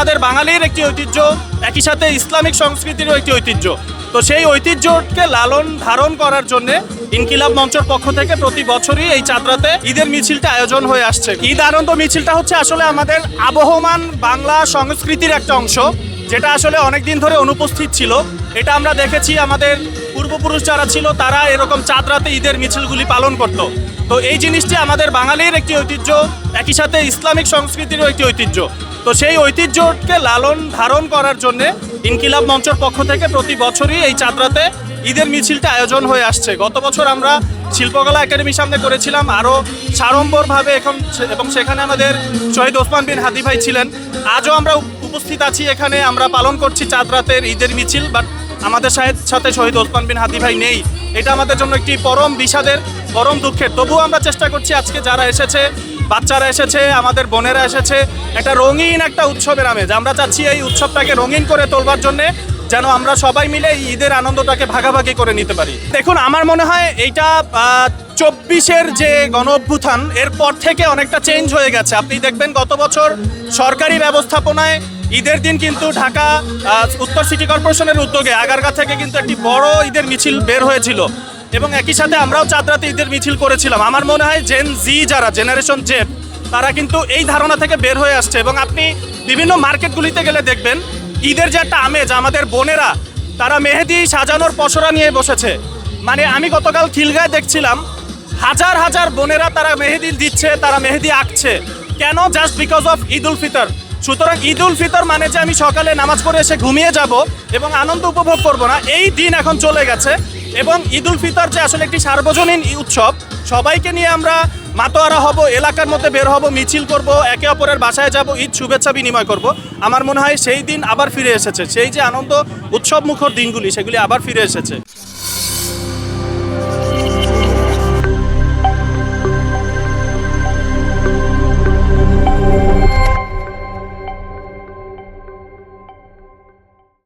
আমাদের বাঙালির একটি ঐতিহ্য, একই সাথে ইসলামিক সংস্কৃতিরও একটি ঐতিহ্য। তো সেই ঐতিহ্যকে লালন ধারণ করার জন্য ইনকিলাব মঞ্চের পক্ষ থেকে প্রতি বছরই এই চাঁদরাতে ঈদের মিছিলটা আয়োজন হয়ে আসছে। ঈদ আনন্দ মিছিলটা হচ্ছে আসলে আমাদের আবহমান বাংলা সংস্কৃতির একটা অংশ, যেটা আসলে অনেকদিন ধরে অনুপস্থিত ছিল। এটা আমরা দেখেছি আমাদের পূর্বপুরুষ যারা ছিল তারা এরকম চাঁদরাতে ঈদের মিছিলগুলি পালন করত। তো এই জিনিসটি আমাদের বাঙালির একটি ঐতিহ্য, একই সাথে ইসলামিক সংস্কৃতিরও একটি ঐতিহ্য। তো সেই ঐতিহ্যকে লালন ধারণ করার জন্য ইনকিলাব মঞ্চের পক্ষ থেকে প্রতি বছরই এই চাঁদরাতে ঈদের মিছিলটা আয়োজন হয়ে আসছে। গত বছর আমরা শিল্পকলা একাডেমির সামনে করেছিলাম আরও সাড়ম্বরভাবে এবং সেখানে আমাদের শহীদ ওসমান বিন হাদি ভাই ছিলেন। আজও আমরা উপস্থিত আছি এখানে, আমরা পালন করছি চাঁদরাতের ঈদের মিছিল, বাট আমাদের সাথে শহীদ ওসমান বিন হাদি ভাই নেই। এটা আমাদের জন্য একটি পরম বিষাদের, পরম দুঃখের। তবুও আমরা চেষ্টা করছি আজকে যারা এসেছে, বাচ্চারা এসেছে, আমাদের বোনেরা এসেছে, একটা রঙিন একটা উৎসবের আমেজ। আমরা চাচ্ছি এই উৎসবটাকে রঙিন করে তোলবার জন্যে, যেন আমরা সবাই মিলে ঈদের আনন্দটাকে ভাগাভাগি করে নিতে পারি। দেখুন, আমার মনে হয় এইটা 24-এর যে গণ অভ্যুত্থান এরপর থেকে অনেকটা চেঞ্জ হয়ে গেছে। আপনি দেখবেন গত বছর সরকারি ব্যবস্থাপনায় ঈদের দিন কিন্তু ঢাকা উত্তর সিটি কর্পোরেশনের উদ্যোগে আগারগা থেকে কিন্তু একটি বড় ঈদের মিছিল বের হয়েছিল, এবং একই সাথে আমরাও চাঁদরাতে ঈদের মিছিল করেছিলাম। আমার মনে হয় জেন জি যারা জেনারেশন জেড তারা কিন্তু এই ধারণা থেকে বের হয়ে আসছে, এবং আপনি বিভিন্ন মার্কেটগুলিতে গেলে দেখবেন ঈদের যে একটা আমেজ, আমাদের বোনেরা তারা মেহেদি সাজানোর পসরা নিয়ে বসেছে। মানে আমি গতকাল খিলগাঁয় দেখছিলাম হাজার হাজার বোনেরা তারা মেহেদি দিচ্ছে, তারা মেহেদি আঁকছে। কেন? Just because of Eid ul Fitr. সুতরাং ঈদ উল ফিতর মানে যে আমি সকালে নামাজ পড়ে এসে ঘুমিয়ে যাব এবং আনন্দ উপভোগ করব না, এই দিন এখন চলে গেছে। এবং ঈদ উল ফিতর যে আসলে একটি সার্বজনীন উৎসব, সবাইকে নিয়ে আমরা মাতোয়ারা হব, এলাকার মধ্যে বের হব, মিছিল করব, একে অপরের বাসায় যাব, ঈদ শুভেচ্ছা বিনিময় করব। আমার মনে হয় সেই দিন আবার ফিরে এসেছে, সেই যে আনন্দ উৎসব মুখর দিনগুলি সেগুলি আবার ফিরে এসেছে।